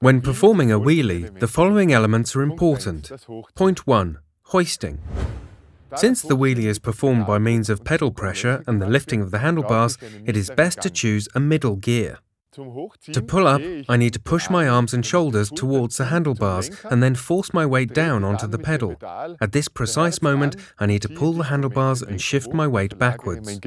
When performing a wheelie, the following elements are important. Point 1. Hoisting. Since the wheelie is performed by means of pedal pressure and the lifting of the handlebars, it is best to choose a middle gear. To pull up, I need to push my arms and shoulders towards the handlebars and then force my weight down onto the pedal. At this precise moment, I need to pull the handlebars and shift my weight backwards.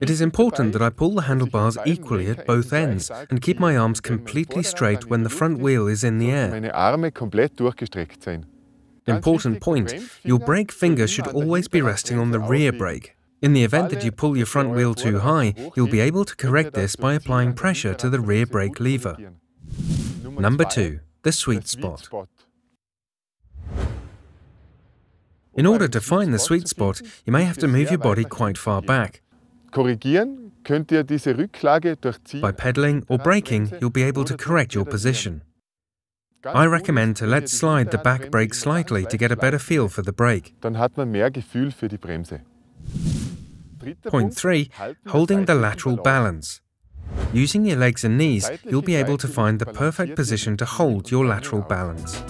It is important that I pull the handlebars equally at both ends and keep my arms completely straight when the front wheel is in the air. Important point, your brake finger should always be resting on the rear brake. In the event that you pull your front wheel too high, you'll be able to correct this by applying pressure to the rear brake lever. Number 2. The sweet spot. In order to find the sweet spot, you may have to move your body quite far back. By pedaling or braking, you'll be able to correct your position. I recommend to let slide the back brake slightly to get a better feel for the brake. Point 3. Holding the lateral balance. Using your legs and knees, you'll be able to find the perfect position to hold your lateral balance.